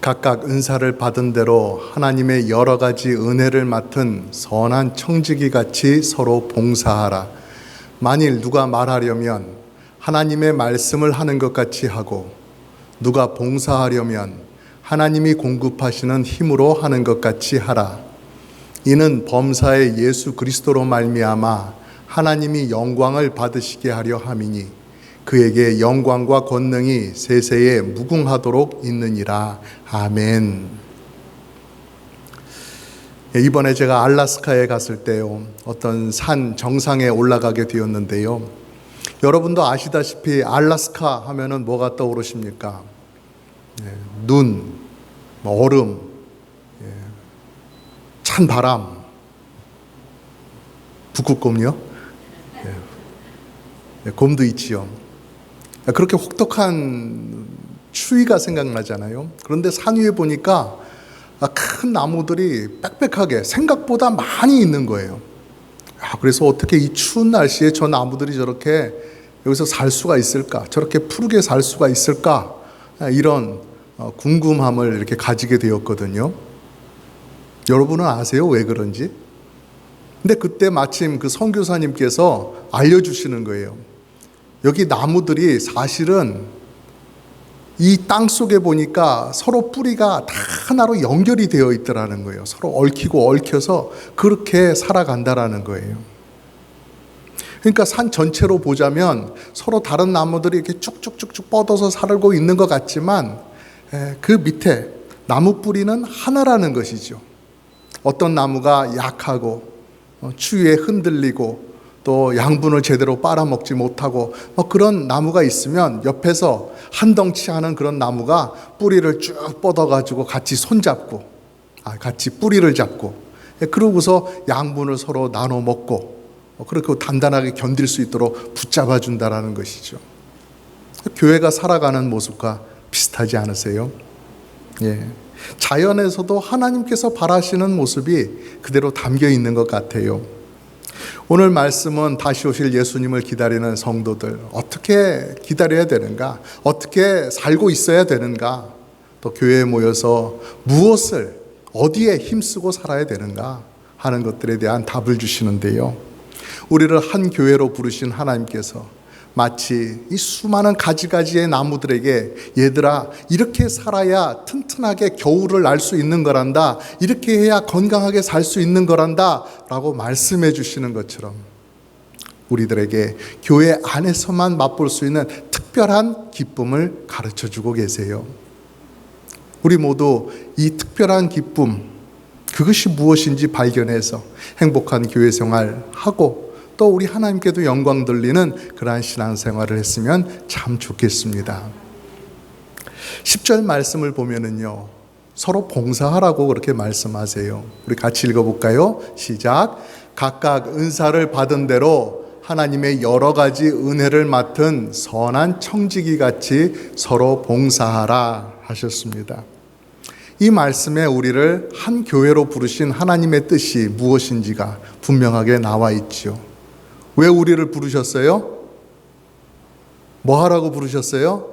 각각 은사를 받은 대로 하나님의 여러 가지 은혜를 맡은 선한 청지기 같이 서로 봉사하라. 만일 누가 말하려면 하나님의 말씀을 하는 것 같이 하고, 누가 봉사하려면 하나님이 공급하시는 힘으로 하는 것 같이 하라. 이는 범사의 예수 그리스도로 말미암아 하나님이 영광을 받으시게 하려 함이니, 그에게 영광과 권능이 세세에 무궁하도록 있느니라. 아멘. 이번에 제가 알래스카에 갔을 때요, 어떤 산 정상에 올라가게 되었는데요, 여러분도 아시다시피 알래스카 하면은 뭐가 떠오르십니까? 눈, 얼음, 찬 바람, 북극곰이요? 곰도 있지요. 그렇게 혹독한 추위가 생각나잖아요. 그런데 산 위에 보니까 큰 나무들이 빽빽하게 생각보다 많이 있는 거예요. 그래서 어떻게 이 추운 날씨에 저 나무들이 저렇게 여기서 살 수가 있을까? 저렇게 푸르게 살 수가 있을까? 이런 궁금함을 이렇게 가지게 되었거든요. 여러분은 아세요? 왜 그런지? 근데 그때 마침 그 선교사님께서 알려주시는 거예요. 여기 나무들이 사실은 이 땅 속에 보니까 서로 뿌리가 다 하나로 연결이 되어 있더라는 거예요. 서로 얽히고 얽혀서 그렇게 살아간다라는 거예요. 그러니까 산 전체로 보자면 서로 다른 나무들이 이렇게 쭉쭉쭉쭉 뻗어서 살고 있는 것 같지만, 그 밑에 나무 뿌리는 하나라는 것이죠. 어떤 나무가 약하고 추위에 흔들리고 또 양분을 제대로 빨아먹지 못하고 그런 나무가 있으면 옆에서 한 덩치 하는 그런 나무가 뿌리를 쭉 뻗어가지고 같이 손잡고, 같이 뿌리를 잡고, 그러고서 양분을 서로 나눠 먹고, 그렇게 단단하게 견딜 수 있도록 붙잡아 준다라는 것이죠. 교회가 살아가는 모습과 비슷하지 않으세요? 자연에서도 하나님께서 바라시는 모습이 그대로 담겨 있는 것 같아요. 오늘 말씀은 다시 오실 예수님을 기다리는 성도들, 어떻게 기다려야 되는가? 어떻게 살고 있어야 되는가? 또 교회에 모여서 무엇을, 어디에 힘쓰고 살아야 되는가 하는 것들에 대한 답을 주시는데요, 우리를 한 교회로 부르신 하나님께서 마치 이 수많은 가지가지의 나무들에게, 얘들아, 이렇게 살아야 튼튼하게 겨울을 날 수 있는 거란다, 이렇게 해야 건강하게 살 수 있는 거란다 라고 말씀해 주시는 것처럼, 우리들에게 교회 안에서만 맛볼 수 있는 특별한 기쁨을 가르쳐 주고 계세요. 우리 모두 이 특별한 기쁨, 그것이 무엇인지 발견해서 행복한 교회 생활하고, 또 우리 하나님께도 영광 돌리는 그러한 신앙생활을 했으면 참 좋겠습니다. 10절 말씀을 보면은요, 서로 봉사하라고 그렇게 말씀하세요. 우리 같이 읽어볼까요? 시작. 각각 은사를 받은 대로 하나님의 여러 가지 은혜를 맡은 선한 청지기 같이 서로 봉사하라 하셨습니다. 이 말씀에 우리를 한 교회로 부르신 하나님의 뜻이 무엇인지가 분명하게 나와 있죠. 왜 우리를 부르셨어요? 뭐 하라고 부르셨어요?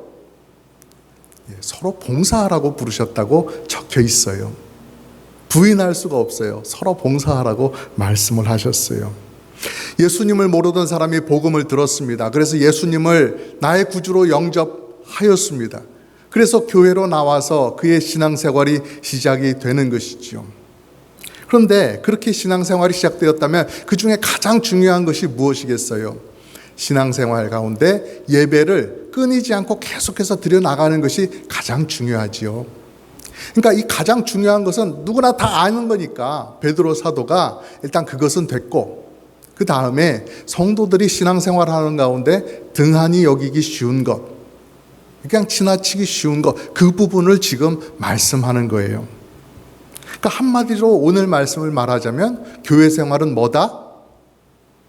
서로 봉사하라고 부르셨다고 적혀 있어요. 부인할 수가 없어요. 서로 봉사하라고 말씀을 하셨어요. 예수님을 모르던 사람이 복음을 들었습니다. 그래서 예수님을 나의 구주로 영접하였습니다. 그래서 교회로 나와서 그의 신앙생활이 시작이 되는 것이죠. 그런데 그렇게 신앙생활이 시작되었다면 그 중에 가장 중요한 것이 무엇이겠어요? 신앙생활 가운데 예배를 끊이지 않고 계속해서 드려나가는 것이 가장 중요하지요. 그러니까 이 가장 중요한 것은 누구나 다 아는 거니까 베드로 사도가 일단 그것은 됐고, 그 다음에 성도들이 신앙생활하는 가운데 등한히 여기기 쉬운 것, 그냥 지나치기 쉬운 것, 그 부분을 지금 말씀하는 거예요. 그러니까 한마디로 오늘 말씀을 말하자면 교회 생활은 뭐다?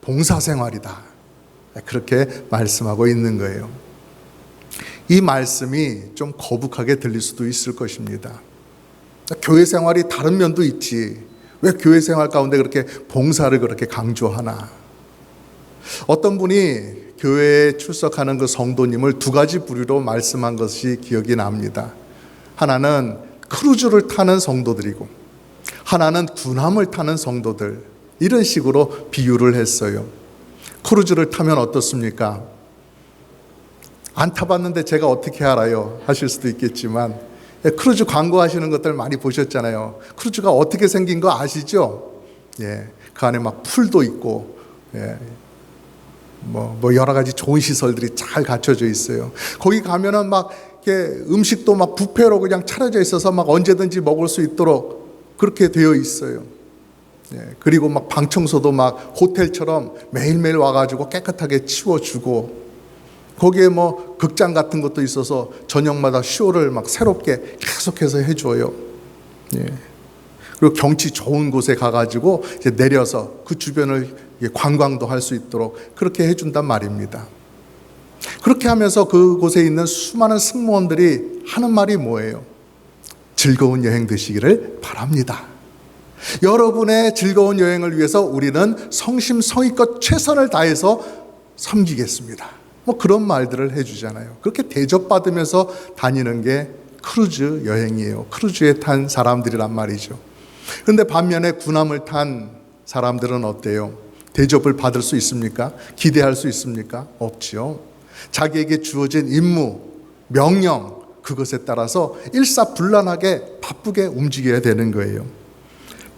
봉사생활이다. 그렇게 말씀하고 있는 거예요. 이 말씀이 좀 거북하게 들릴 수도 있을 것입니다. 교회 생활이 다른 면도 있지, 왜 교회 생활 가운데 그렇게 봉사를 그렇게 강조하나? 어떤 분이 교회에 출석하는 그 성도님을 두 가지 부류로 말씀한 것이 기억이 납니다. 하나는 크루즈를 타는 성도들이고 하나는 군함을 타는 성도들, 이런 식으로 비유를 했어요. 크루즈를 타면 어떻습니까? 안 타봤는데 제가 어떻게 알아요? 하실 수도 있겠지만 크루즈 광고하시는 것들 많이 보셨잖아요. 크루즈가 어떻게 생긴 거 아시죠? 그 안에 막 풀도 있고 뭐 여러 가지 좋은 시설들이 잘 갖춰져 있어요. 거기 가면은 막 이렇게 음식도 막 뷔페로 그냥 차려져 있어서 막 언제든지 먹을 수 있도록 그렇게 되어 있어요. 그리고 막 방 청소도 막 호텔처럼 매일매일 와가지고 깨끗하게 치워주고, 거기에 뭐 극장 같은 것도 있어서 저녁마다 쇼를 막 새롭게 계속해서 해줘요. 그리고 경치 좋은 곳에 가가지고 이제 내려서 그 주변을 관광도 할 수 있도록 그렇게 해준단 말입니다. 그렇게 하면서 그곳에 있는 수많은 승무원들이 하는 말이 뭐예요? 즐거운 여행 되시기를 바랍니다. 여러분의 즐거운 여행을 위해서 우리는 성심성의껏 최선을 다해서 섬기겠습니다. 뭐 그런 말들을 해주잖아요. 그렇게 대접받으면서 다니는 게 크루즈 여행이에요. 크루즈에 탄 사람들이란 말이죠. 그런데 반면에 군함을 탄 사람들은 어때요? 대접을 받을 수 있습니까? 기대할 수 있습니까? 없지요. 자기에게 주어진 임무, 명령, 그것에 따라서 일사불란하게 바쁘게 움직여야 되는 거예요.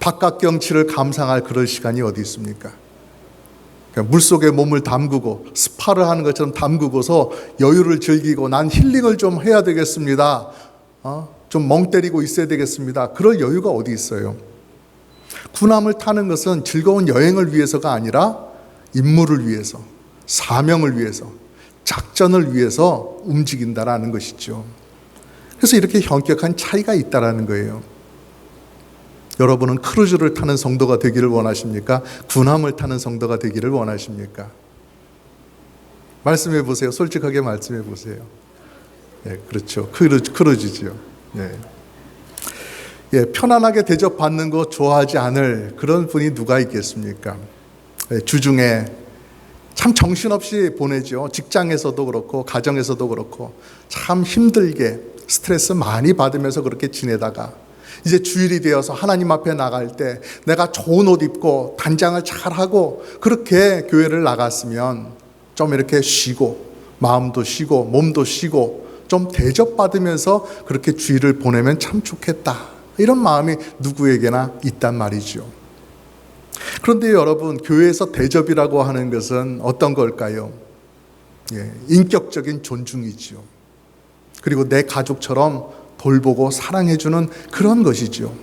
바깥 경치를 감상할 그럴 시간이 어디 있습니까? 물속에 몸을 담그고 스파를 하는 것처럼 담그고서 여유를 즐기고 난 힐링을 좀 해야 되겠습니다. 좀 멍 때리고 있어야 되겠습니다. 그럴 여유가 어디 있어요? 군함을 타는 것은 즐거운 여행을 위해서가 아니라 임무를 위해서, 사명을 위해서, 작전을 위해서 움직인다라는 것이죠. 그래서 이렇게 현격한 차이가 있다라는 거예요. 여러분은 크루즈를 타는 성도가 되기를 원하십니까? 군함을 타는 성도가 되기를 원하십니까? 말씀해 보세요. 솔직하게 말씀해 보세요. 그렇죠. 크루즈죠. 편안하게 대접받는 거 좋아하지 않을 그런 분이 누가 있겠습니까? 주중에 참 정신없이 보내죠. 직장에서도 그렇고 가정에서도 그렇고 참 힘들게 스트레스 많이 받으면서 그렇게 지내다가 이제 주일이 되어서 하나님 앞에 나갈 때 내가 좋은 옷 입고 단장을 잘하고 그렇게 교회를 나갔으면 좀 이렇게 쉬고 마음도 쉬고 몸도 쉬고 좀 대접받으면서 그렇게 주일을 보내면 참 좋겠다, 이런 마음이 누구에게나 있단 말이죠. 그런데 여러분, 교회에서 대접이라고 하는 것은 어떤 걸까요? 인격적인 존중이죠. 그리고 내 가족처럼 돌보고 사랑해주는 그런 것이죠.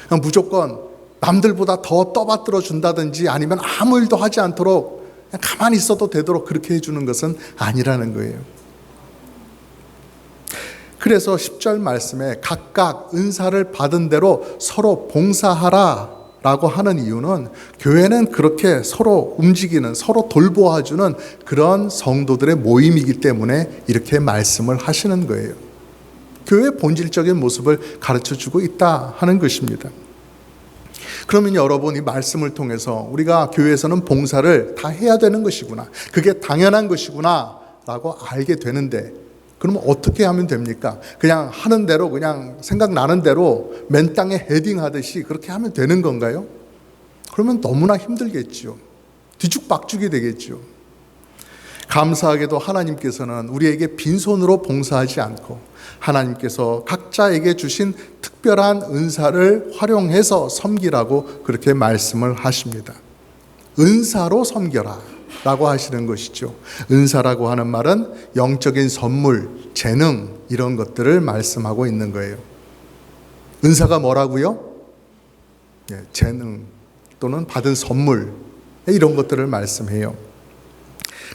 그냥 무조건 남들보다 더 떠받들어 준다든지 아니면 아무 일도 하지 않도록 그냥 가만히 있어도 되도록 그렇게 해주는 것은 아니라는 거예요. 그래서 10절 말씀에 각각 은사를 받은 대로 서로 봉사하라 라고 하는 이유는 교회는 그렇게 서로 움직이는, 서로 돌보아주는 그런 성도들의 모임이기 때문에 이렇게 말씀을 하시는 거예요. 교회의 본질적인 모습을 가르쳐주고 있다 하는 것입니다. 그러면 여러분, 이 말씀을 통해서 우리가 교회에서는 봉사를 다 해야 되는 것이구나, 그게 당연한 것이구나 라고 알게 되는데, 그러면 어떻게 하면 됩니까? 그냥 하는 대로, 그냥 생각나는 대로 맨 땅에 헤딩하듯이 그렇게 하면 되는 건가요? 그러면 너무나 힘들겠죠. 뒤죽박죽이 되겠죠. 감사하게도 하나님께서는 우리에게 빈손으로 봉사하지 않고 하나님께서 각자에게 주신 특별한 은사를 활용해서 섬기라고 그렇게 말씀을 하십니다. 은사로 섬겨라 라고 하시는 것이죠. 은사라고 하는 말은 영적인 선물, 재능, 이런 것들을 말씀하고 있는 거예요. 은사가 뭐라고요? 재능 또는 받은 선물, 이런 것들을 말씀해요.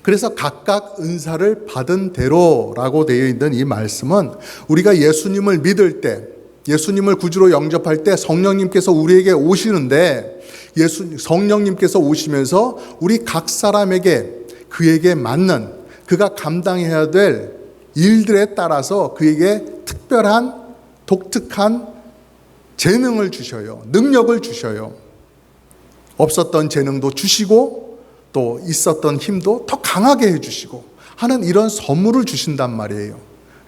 그래서 각각 은사를 받은 대로라고 되어 있는 이 말씀은 우리가 예수님을 믿을 때, 예수님을 구주로 영접할 때 성령님께서 우리에게 오시는데, 성령님께서 오시면서 우리 각 사람에게 그에게 맞는, 그가 감당해야 될 일들에 따라서 그에게 특별한 독특한 재능을 주셔요. 능력을 주셔요. 없었던 재능도 주시고 또 있었던 힘도 더 강하게 해주시고 하는 이런 선물을 주신단 말이에요.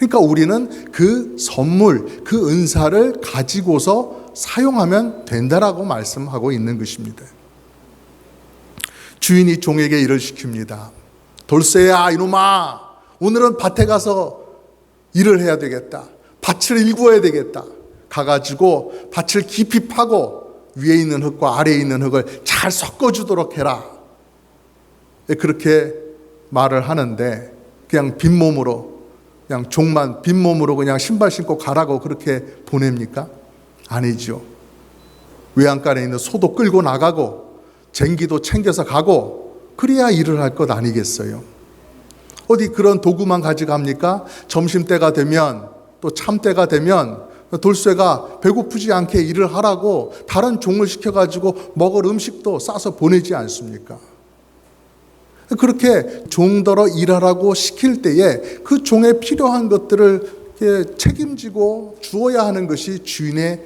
그러니까 우리는 그 선물, 그 은사를 가지고서 사용하면 된다라고 말씀하고 있는 것입니다. 주인이 종에게 일을 시킵니다. 돌쇠야, 이놈아, 오늘은 밭에 가서 일을 해야 되겠다. 밭을 일구어야 되겠다. 가가지고 밭을 깊이 파고 위에 있는 흙과 아래에 있는 흙을 잘 섞어주도록 해라. 그렇게 말을 하는데 그냥 빈몸으로, 그냥 종만 빈몸으로 그냥 신발 신고 가라고 그렇게 보냅니까? 아니죠. 외양간에 있는 소도 끌고 나가고 쟁기도 챙겨서 가고 그래야 일을 할 것 아니겠어요? 어디 그런 도구만 가져갑니까? 점심때가 되면, 또 참때가 되면 돌쇠가 배고프지 않게 일을 하라고 다른 종을 시켜가지고 먹을 음식도 싸서 보내지 않습니까? 그렇게 종더러 일하라고 시킬 때에 그 종에 필요한 것들을 책임지고 주어야 하는 것이 주인의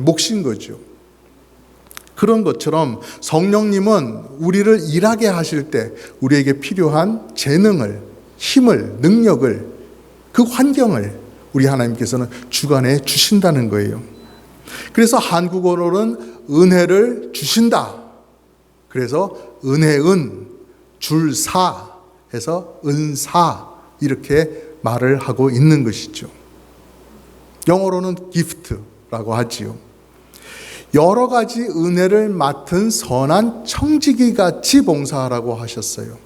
몫인 거죠. 그런 것처럼 성령님은 우리를 일하게 하실 때 우리에게 필요한 재능을, 힘을, 능력을, 그 환경을 우리 하나님께서는 주관해 주신다는 거예요. 그래서 한국어로는 은혜를 주신다. 그래서 은혜은, 줄사 해서 은사 이렇게 말을 하고 있는 것이죠. 영어로는 gift라고 하지요. 여러 가지 은혜를 맡은 선한 청지기 같이 봉사하라고 하셨어요.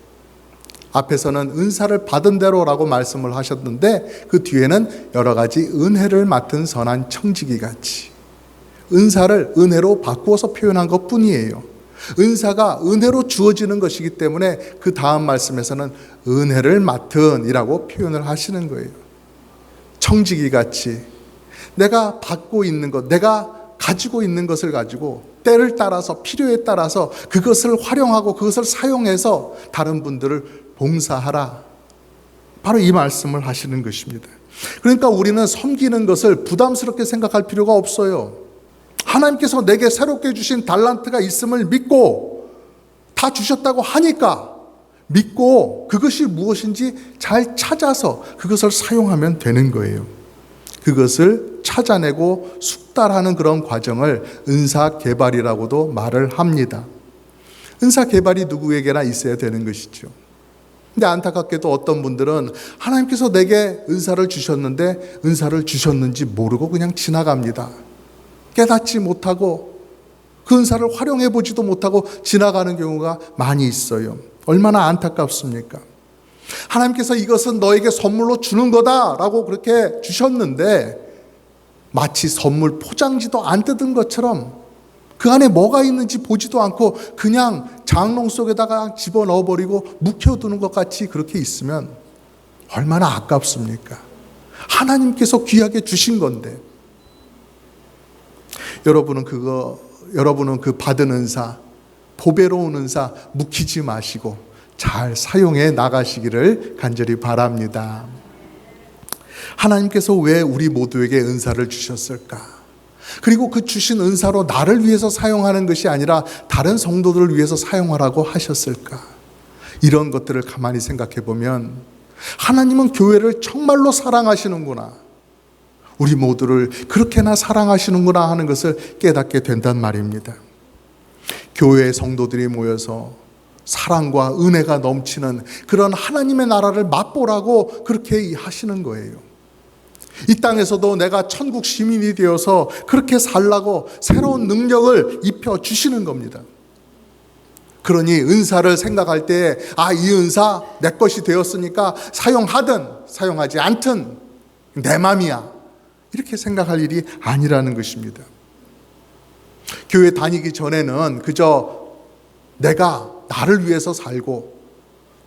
앞에서는 은사를 받은 대로라고 말씀을 하셨는데 그 뒤에는 여러 가지 은혜를 맡은 선한 청지기 같이, 은사를 은혜로 바꾸어서 표현한 것 뿐이에요. 은사가 은혜로 주어지는 것이기 때문에 그 다음 말씀에서는 은혜를 맡은 이라고 표현을 하시는 거예요. 청지기 같이 내가 받고 있는 것, 내가 가지고 있는 것을 가지고 때를 따라서, 필요에 따라서 그것을 활용하고 그것을 사용해서 다른 분들을 봉사하라. 바로 이 말씀을 하시는 것입니다. 그러니까 우리는 섬기는 것을 부담스럽게 생각할 필요가 없어요. 하나님께서 내게 새롭게 주신 달란트가 있음을 믿고, 다 주셨다고 하니까 믿고 그것이 무엇인지 잘 찾아서 그것을 사용하면 되는 거예요. 그것을 찾아내고 숙달하는 그런 과정을 은사 개발이라고도 말을 합니다. 은사 개발이 누구에게나 있어야 되는 것이죠. 근데 안타깝게도 어떤 분들은 하나님께서 내게 은사를 주셨는데 은사를 주셨는지 모르고 그냥 지나갑니다. 깨닫지 못하고 그 은사를 활용해 보지도 못하고 지나가는 경우가 많이 있어요. 얼마나 안타깝습니까? 하나님께서 이것은 너에게 선물로 주는 거다라고 그렇게 주셨는데 마치 선물 포장지도 안 뜯은 것처럼 그 안에 뭐가 있는지 보지도 않고 그냥 장롱 속에다가 집어넣어버리고 묵혀두는 것 같이 그렇게 있으면 얼마나 아깝습니까? 하나님께서 귀하게 주신 건데. 여러분은 그 받은 은사, 보배로운 은사 묵히지 마시고 잘 사용해 나가시기를 간절히 바랍니다. 하나님께서 왜 우리 모두에게 은사를 주셨을까? 그리고 그 주신 은사로 나를 위해서 사용하는 것이 아니라 다른 성도들을 위해서 사용하라고 하셨을까? 이런 것들을 가만히 생각해 보면 하나님은 교회를 정말로 사랑하시는구나, 우리 모두를 그렇게나 사랑하시는구나 하는 것을 깨닫게 된단 말입니다. 교회의 성도들이 모여서 사랑과 은혜가 넘치는 그런 하나님의 나라를 맛보라고 그렇게 하시는 거예요. 이 땅에서도 내가 천국 시민이 되어서 그렇게 살라고 새로운 능력을 입혀 주시는 겁니다. 그러니 은사를 생각할 때 이 은사 내 것이 되었으니까 사용하든 사용하지 않든 내 맘이야, 이렇게 생각할 일이 아니라는 것입니다. 교회 다니기 전에는 그저 내가 나를 위해서 살고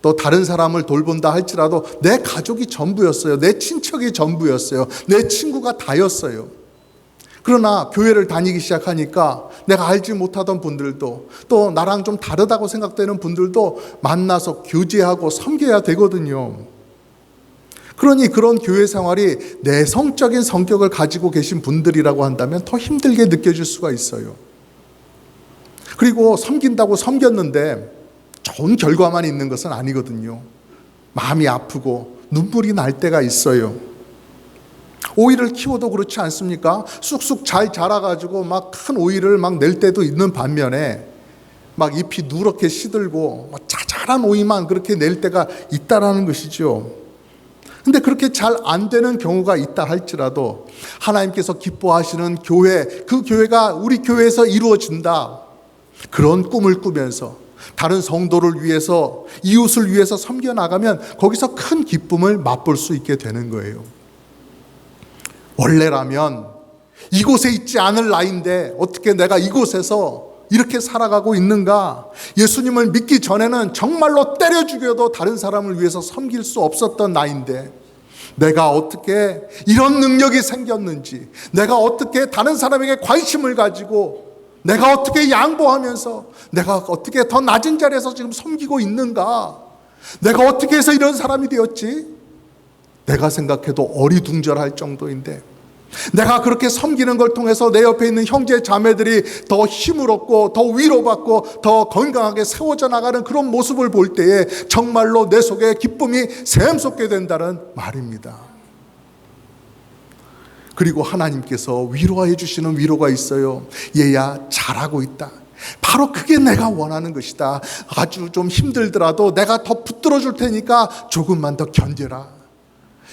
또 다른 사람을 돌본다 할지라도 내 가족이 전부였어요. 내 친척이 전부였어요. 내 친구가 다였어요. 그러나 교회를 다니기 시작하니까 내가 알지 못하던 분들도 또 나랑 좀 다르다고 생각되는 분들도 만나서 교제하고 섬겨야 되거든요. 그러니 그런 교회 생활이 내성적인 성격을 가지고 계신 분들이라고 한다면 더 힘들게 느껴질 수가 있어요. 그리고 섬긴다고 섬겼는데 좋은 결과만 있는 것은 아니거든요. 마음이 아프고 눈물이 날 때가 있어요. 오이를 키워도 그렇지 않습니까? 쑥쑥 잘 자라가지고 막 큰 오이를 막 낼 때도 있는 반면에 막 잎이 누렇게 시들고 자잘한 오이만 그렇게 낼 때가 있다라는 것이죠. 근데 그렇게 잘 안 되는 경우가 있다 할지라도 하나님께서 기뻐하시는 교회, 그 교회가 우리 교회에서 이루어진다, 그런 꿈을 꾸면서 다른 성도를 위해서, 이웃을 위해서 섬겨나가면 거기서 큰 기쁨을 맛볼 수 있게 되는 거예요. 원래라면 이곳에 있지 않을 나이인데 어떻게 내가 이곳에서 이렇게 살아가고 있는가? 예수님을 믿기 전에는 정말로 때려 죽여도 다른 사람을 위해서 섬길 수 없었던 나이인데 내가 어떻게 이런 능력이 생겼는지, 내가 어떻게 다른 사람에게 관심을 가지고, 내가 어떻게 양보하면서, 내가 어떻게 더 낮은 자리에서 지금 섬기고 있는가? 내가 어떻게 해서 이런 사람이 되었지? 내가 생각해도 어리둥절할 정도인데, 내가 그렇게 섬기는 걸 통해서 내 옆에 있는 형제 자매들이 더 힘을 얻고 더 위로받고 더 건강하게 세워져 나가는 그런 모습을 볼 때에 정말로 내 속에 기쁨이 샘솟게 된다는 말입니다. 그리고 하나님께서 위로해 주시는 위로가 있어요. 얘야, 잘하고 있다. 바로 그게 내가 원하는 것이다. 아주 좀 힘들더라도 내가 더 붙들어 줄 테니까 조금만 더 견뎌라.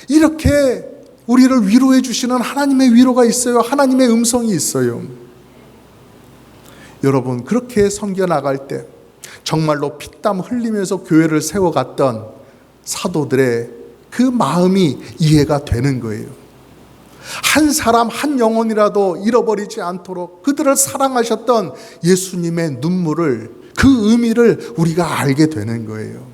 이렇게 우리를 위로해 주시는 하나님의 위로가 있어요. 하나님의 음성이 있어요. 여러분, 그렇게 섬겨나갈 때 정말로 피땀 흘리면서 교회를 세워갔던 사도들의 그 마음이 이해가 되는 거예요. 한 사람 한 영혼이라도 잃어버리지 않도록 그들을 사랑하셨던 예수님의 눈물을, 그 의미를 우리가 알게 되는 거예요.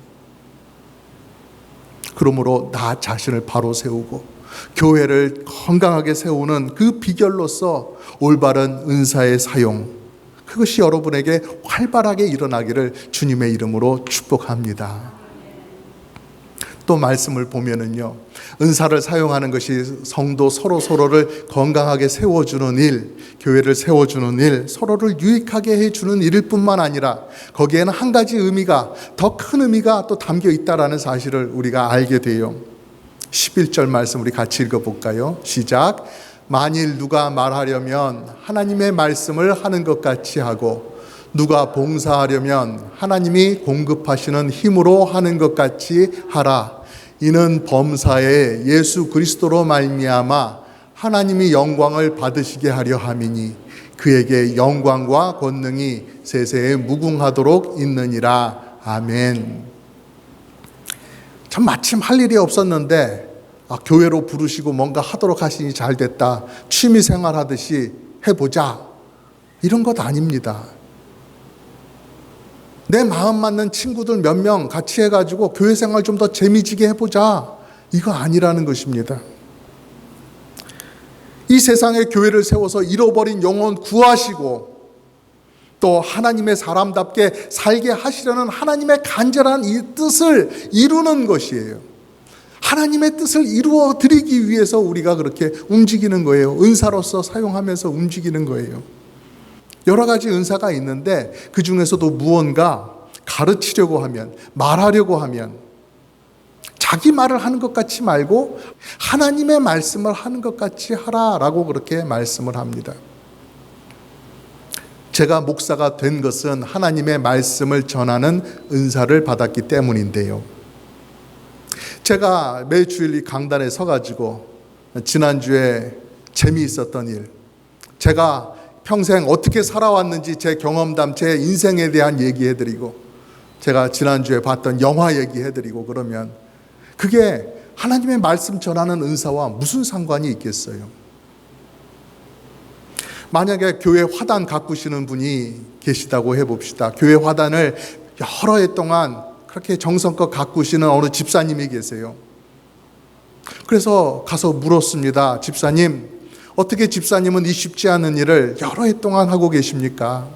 그러므로 나 자신을 바로 세우고 교회를 건강하게 세우는 그 비결로서 올바른 은사의 사용, 그것이 여러분에게 활발하게 일어나기를 주님의 이름으로 축복합니다. 또 말씀을 보면은요, 은사를 사용하는 것이 성도 서로를 건강하게 세워주는 일, 교회를 세워주는 일, 서로를 유익하게 해주는 일일 뿐만 아니라 거기에는 한 가지 의미가, 더 큰 의미가 또 담겨 있다는 사실을 우리가 알게 돼요. 11절 말씀 우리 같이 읽어볼까요? 시작. 만일 누가 말하려면 하나님의 말씀을 하는 것 같이 하고, 누가 봉사하려면 하나님이 공급하시는 힘으로 하는 것 같이 하라. 이는 범사에 예수 그리스도로 말미암아 하나님이 영광을 받으시게 하려 함이니 그에게 영광과 권능이 세세에 무궁하도록 있느니라. 아멘. 참 마침 할 일이 없었는데 교회로 부르시고 뭔가 하도록 하시니 잘 됐다, 취미생활 하듯이 해보자, 이런 것 아닙니다. 내 마음 맞는 친구들 몇 명 같이 해가지고 교회 생활 좀 더 재미지게 해보자, 이거 아니라는 것입니다. 이 세상에 교회를 세워서 잃어버린 영혼 구하시고 또 하나님의 사람답게 살게 하시려는 하나님의 간절한 이 뜻을 이루는 것이에요. 하나님의 뜻을 이루어 드리기 위해서 우리가 그렇게 움직이는 거예요. 은사로서 사용하면서 움직이는 거예요. 여러 가지 은사가 있는데 그 중에서도 무언가 가르치려고 하면, 말하려고 하면 자기 말을 하는 것 같이 말고 하나님의 말씀을 하는 것 같이 하라라고 그렇게 말씀을 합니다. 제가 목사가 된 것은 하나님의 말씀을 전하는 은사를 받았기 때문인데요. 제가 매주일 이 강단에 서가지고 지난주에 재미있었던 일, 제가 평생 어떻게 살아왔는지 제 경험담, 제 인생에 대한 얘기해드리고, 제가 지난주에 봤던 영화 얘기해드리고 그러면 그게 하나님의 말씀 전하는 은사와 무슨 상관이 있겠어요? 만약에 교회 화단 가꾸시는 분이 계시다고 해봅시다. 교회 화단을 여러 해 동안 그렇게 정성껏 가꾸시는 어느 집사님이 계세요. 그래서 가서 물었습니다. 집사님, 어떻게 집사님은 이 쉽지 않은 일을 여러 해 동안 하고 계십니까?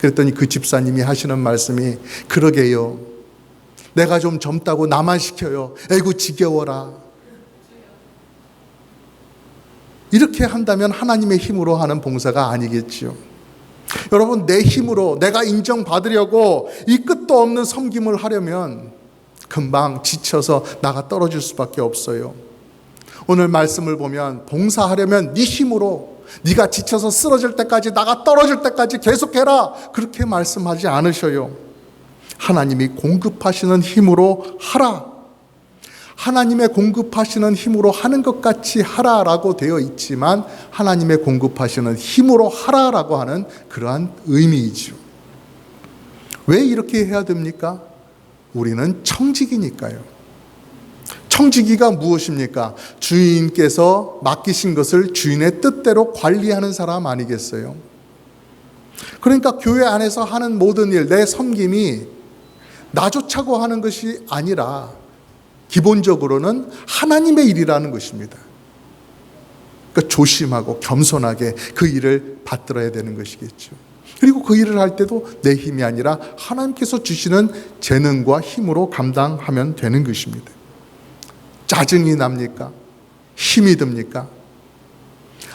그랬더니 그 집사님이 하시는 말씀이, 그러게요, 내가 좀 젊다고 나만 시켜요. 에구 지겨워라. 이렇게 한다면 하나님의 힘으로 하는 봉사가 아니겠죠. 여러분, 내 힘으로 내가 인정받으려고 이 끝도 없는 섬김을 하려면 금방 지쳐서 나가 떨어질 수밖에 없어요. 오늘 말씀을 보면 봉사하려면 네 힘으로, 네가 지쳐서 쓰러질 때까지, 나가 떨어질 때까지 계속해라, 그렇게 말씀하지 않으셔요. 하나님이 공급하시는 힘으로 하라. 하나님의 공급하시는 힘으로 하는 것 같이 하라라고 되어 있지만 하나님의 공급하시는 힘으로 하라라고 하는 그러한 의미이죠. 왜 이렇게 해야 됩니까? 우리는 청지기니까요. 청지기가 무엇입니까? 주인께서 맡기신 것을 주인의 뜻대로 관리하는 사람 아니겠어요? 그러니까 교회 안에서 하는 모든 일, 내 섬김이 나 좋자고 하는 것이 아니라 기본적으로는 하나님의 일이라는 것입니다. 그러니까 조심하고 겸손하게 그 일을 받들어야 되는 것이겠죠. 그리고 그 일을 할 때도 내 힘이 아니라 하나님께서 주시는 재능과 힘으로 감당하면 되는 것입니다. 짜증이 납니까? 힘이 듭니까?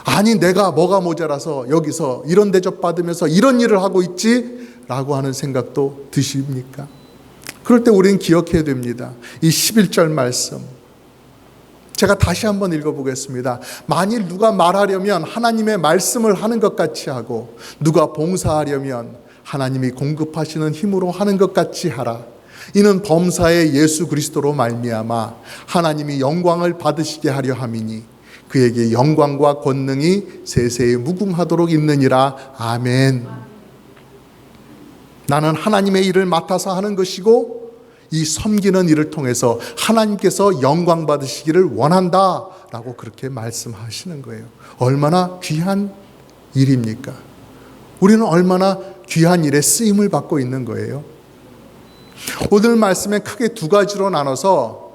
아니, 내가 뭐가 모자라서 여기서 이런 대접 받으면서 이런 일을 하고 있지? 라고 하는 생각도 드십니까? 그럴 때 우리는 기억해야 됩니다. 이 11절 말씀 제가 다시 한번 읽어보겠습니다. 만일 누가 말하려면 하나님의 말씀을 하는 것 같이 하고, 누가 봉사하려면 하나님이 공급하시는 힘으로 하는 것 같이 하라. 이는 범사의 예수 그리스도로 말미암아 하나님이 영광을 받으시게 하려 함이니 그에게 영광과 권능이 세세에 무궁하도록 있느니라. 아멘. 나는 하나님의 일을 맡아서 하는 것이고 이 섬기는 일을 통해서 하나님께서 영광 받으시기를 원한다 라고 그렇게 말씀하시는 거예요. 얼마나 귀한 일입니까? 우리는 얼마나 귀한 일에 쓰임을 받고 있는 거예요. 오늘 말씀에 크게 두 가지로 나눠서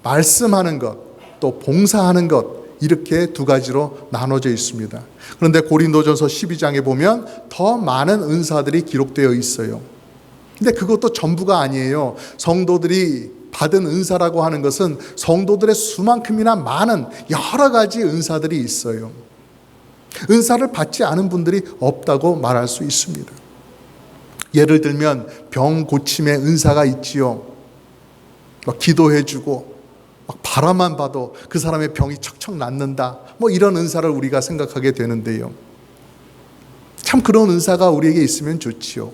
말씀하는 것, 또 봉사하는 것, 이렇게 두 가지로 나눠져 있습니다. 그런데 고린도전서 12장에 보면 더 많은 은사들이 기록되어 있어요. 근데 그것도 전부가 아니에요. 성도들이 받은 은사라고 하는 것은 성도들의 수만큼이나 많은 여러 가지 은사들이 있어요. 은사를 받지 않은 분들이 없다고 말할 수 있습니다. 예를 들면 병 고침의 은사가 있지요. 막 기도해주고 막 바라만 봐도 그 사람의 병이 척척 낫는다, 뭐 이런 은사를 우리가 생각하게 되는데요. 참 그런 은사가 우리에게 있으면 좋지요.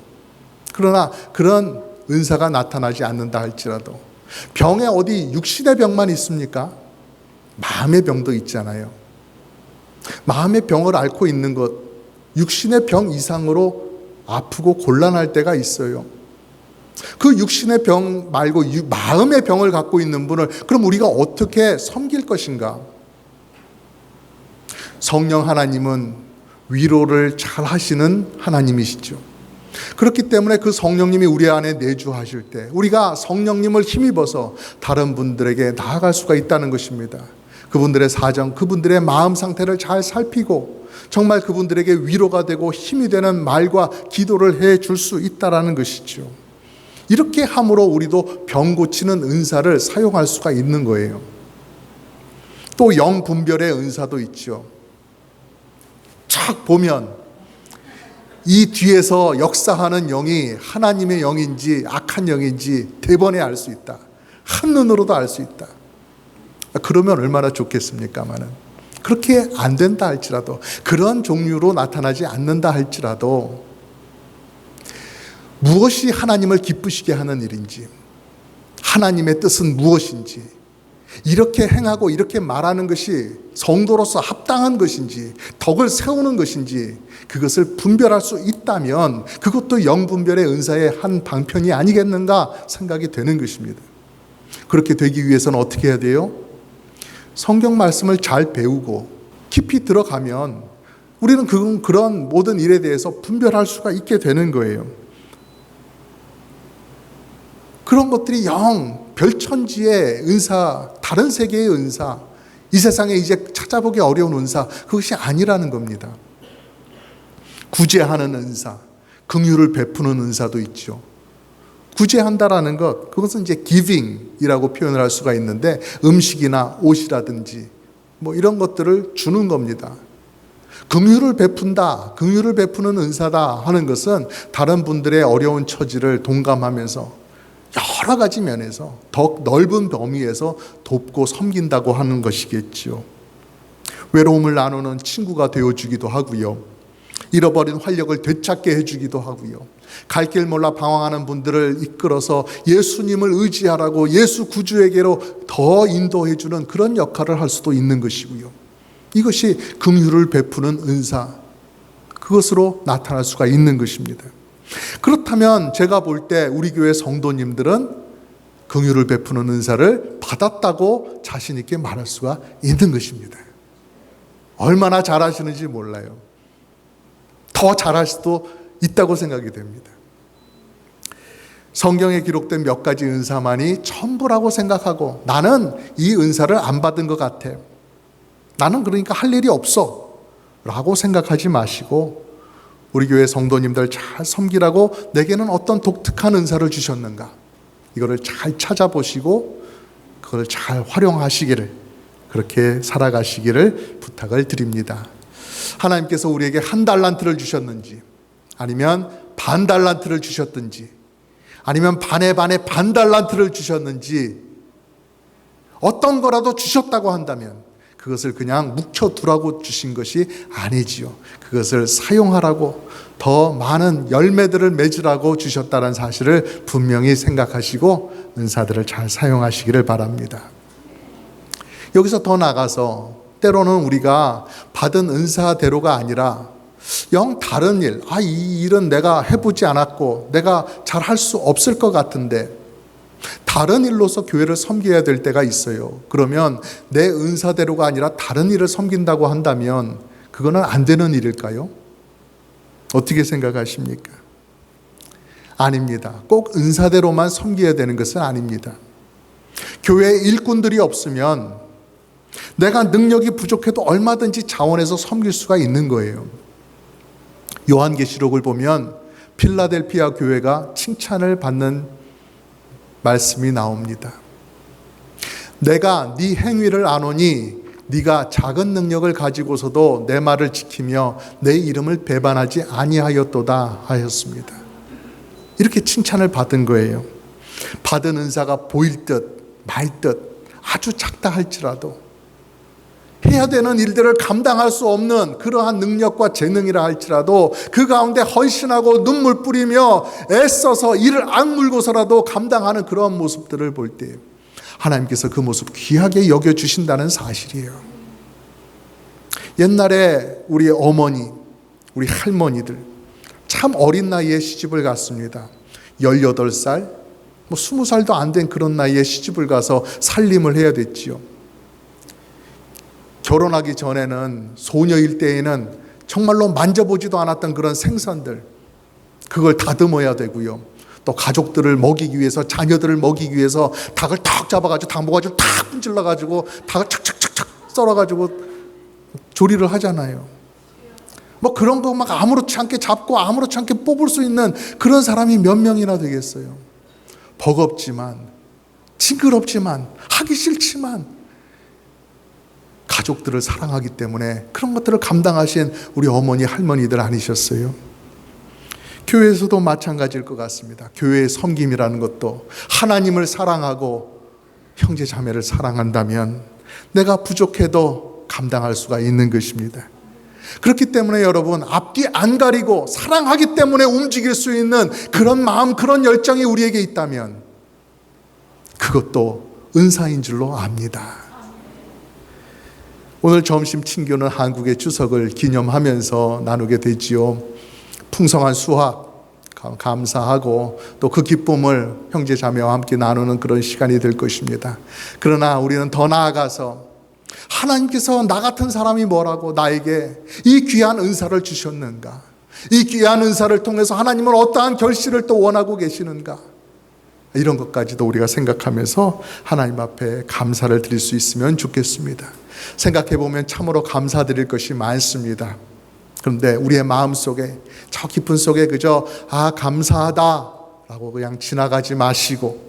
그러나 그런 은사가 나타나지 않는다 할지라도 병에 어디 육신의 병만 있습니까? 마음의 병도 있잖아요. 마음의 병을 앓고 있는 것, 육신의 병 이상으로 아프고 곤란할 때가 있어요. 그 육신의 병 말고 마음의 병을 갖고 있는 분을 그럼 우리가 어떻게 섬길 것인가? 성령 하나님은 위로를 잘 하시는 하나님이시죠. 그렇기 때문에 그 성령님이 우리 안에 내주하실 때 우리가 성령님을 힘입어서 다른 분들에게 나아갈 수가 있다는 것입니다. 그분들의 사정, 그분들의 마음 상태를 잘 살피고 정말 그분들에게 위로가 되고 힘이 되는 말과 기도를 해 줄 수 있다는 것이죠. 이렇게 함으로 우리도 병 고치는 은사를 사용할 수가 있는 거예요. 또 영분별의 은사도 있죠. 쫙 보면 이 뒤에서 역사하는 영이 하나님의 영인지 악한 영인지 대번에 알 수 있다. 한눈으로도 알 수 있다. 그러면 얼마나 좋겠습니까마는. 그렇게 안 된다 할지라도, 그런 종류로 나타나지 않는다 할지라도 무엇이 하나님을 기쁘시게 하는 일인지, 하나님의 뜻은 무엇인지, 이렇게 행하고 이렇게 말하는 것이 성도로서 합당한 것인지, 덕을 세우는 것인지, 그것을 분별할 수 있다면 그것도 영분별의 은사의 한 방편이 아니겠는가 생각이 되는 것입니다. 그렇게 되기 위해서는 어떻게 해야 돼요? 성경 말씀을 잘 배우고 깊이 들어가면 우리는 그런 모든 일에 대해서 분별할 수가 있게 되는 거예요. 그런 것들이 영 별천지의 은사, 다른 세계의 은사, 이 세상에 이제 찾아보기 어려운 은사, 그것이 아니라는 겁니다. 구제하는 은사, 긍휼을 베푸는 은사도 있죠. 구제한다라는 것, 그것은 이제 giving이라고 표현을 할 수가 있는데 음식이나 옷이라든지 뭐 이런 것들을 주는 겁니다. 긍휼을 베푼다, 긍휼을 베푸는 은사다 하는 것은 다른 분들의 어려운 처지를 동감하면서 여러 가지 면에서 더 넓은 범위에서 돕고 섬긴다고 하는 것이겠지요. 외로움을 나누는 친구가 되어주기도 하고요. 잃어버린 활력을 되찾게 해주기도 하고요. 갈 길 몰라 방황하는 분들을 이끌어서 예수님을 의지하라고 예수 구주에게로 더 인도해주는 그런 역할을 할 수도 있는 것이고요. 이것이 긍휼을 베푸는 은사, 그것으로 나타날 수가 있는 것입니다. 그렇다면 제가 볼 때 우리 교회 성도님들은 긍휼을 베푸는 은사를 받았다고 자신 있게 말할 수가 있는 것입니다. 얼마나 잘하시는지 몰라요. 더 잘할 수도 있다고 생각이 됩니다. 성경에 기록된 몇 가지 은사만이 전부라고 생각하고 나는 이 은사를 안 받은 것 같아, 나는 그러니까 할 일이 없어 라고 생각하지 마시고, 우리 교회 성도님들 잘 섬기라고 내게는 어떤 독특한 은사를 주셨는가, 이거를 잘 찾아보시고 그걸 잘 활용하시기를, 그렇게 살아가시기를 부탁을 드립니다. 하나님께서 우리에게 한 달란트를 주셨는지, 아니면 반 달란트를 주셨든지, 아니면 반에 반 달란트를 주셨는지, 어떤 거라도 주셨다고 한다면 그것을 그냥 묵혀두라고 주신 것이 아니지요. 그것을 사용하라고, 더 많은 열매들을 맺으라고 주셨다는 사실을 분명히 생각하시고 은사들을 잘 사용하시기를 바랍니다. 여기서 더 나가서 때로는 우리가 받은 은사대로가 아니라 영 다른 일, 이 일은 내가 해보지 않았고 내가 잘 할 수 없을 것 같은데 다른 일로서 교회를 섬겨야 될 때가 있어요. 그러면 내 은사대로가 아니라 다른 일을 섬긴다고 한다면 그거는 안 되는 일일까요? 어떻게 생각하십니까? 아닙니다. 꼭 은사대로만 섬겨야 되는 것은 아닙니다. 교회에 일꾼들이 없으면 내가 능력이 부족해도 얼마든지 자원해서 섬길 수가 있는 거예요. 요한계시록을 보면 필라델피아 교회가 칭찬을 받는 말씀이 나옵니다. 내가 네 행위를 아노니 네가 작은 능력을 가지고서도 내 말을 지키며 내 이름을 배반하지 아니하였도다 하였습니다. 이렇게 칭찬을 받은 거예요. 받은 은사가 보일 듯 말 듯 아주 작다 할지라도, 해야 되는 일들을 감당할 수 없는 그러한 능력과 재능이라 할지라도 그 가운데 헌신하고 눈물 뿌리며 애써서 이를 악물고서라도 감당하는 그런 모습들을 볼 때 하나님께서 그 모습 귀하게 여겨주신다는 사실이에요. 옛날에 우리 어머니, 우리 할머니들 참 어린 나이에 시집을 갔습니다. 18살, 20살도 안 된 그런 나이에 시집을 가서 살림을 해야 됐지요. 결혼하기 전에는, 소녀일 때에는 정말로 만져보지도 않았던 그런 생선들, 그걸 다듬어야 되고요. 또 가족들을 먹이기 위해서, 자녀들을 먹이기 위해서 닭을 탁 잡아가지고 닭모가지를 탁 분질러가지고 닭을 착착착착 썰어가지고 조리를 하잖아요. 그런 거 막 아무렇지 않게 잡고 아무렇지 않게 뽑을 수 있는 그런 사람이 몇 명이나 되겠어요. 버겁지만, 징그럽지만, 하기 싫지만 가족들을 사랑하기 때문에 그런 것들을 감당하신 우리 어머니, 할머니들 아니셨어요? 교회에서도 마찬가지일 것 같습니다. 교회의 섬김이라는 것도 하나님을 사랑하고 형제 자매를 사랑한다면 내가 부족해도 감당할 수가 있는 것입니다. 그렇기 때문에 여러분, 앞뒤 안 가리고 사랑하기 때문에 움직일 수 있는 그런 마음, 그런 열정이 우리에게 있다면 그것도 은사인 줄로 압니다. 오늘 점심 친교는 한국의 추석을 기념하면서 나누게 되지요. 풍성한 수확 감사하고 또 그 기쁨을 형제 자매와 함께 나누는 그런 시간이 될 것입니다. 그러나 우리는 더 나아가서 하나님께서 나 같은 사람이 뭐라고 나에게 이 귀한 은사를 주셨는가, 이 귀한 은사를 통해서 하나님은 어떠한 결실을 또 원하고 계시는가, 이런 것까지도 우리가 생각하면서 하나님 앞에 감사를 드릴 수 있으면 좋겠습니다. 생각해보면 참으로 감사드릴 것이 많습니다. 그런데 우리의 마음속에, 저 깊은 속에 그저 감사하다 라고 그냥 지나가지 마시고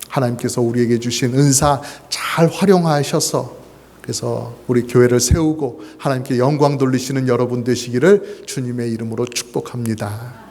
하나님께서 우리에게 주신 은사 잘 활용하셔서 그래서 우리 교회를 세우고 하나님께 영광 돌리시는 여러분 되시기를 주님의 이름으로 축복합니다.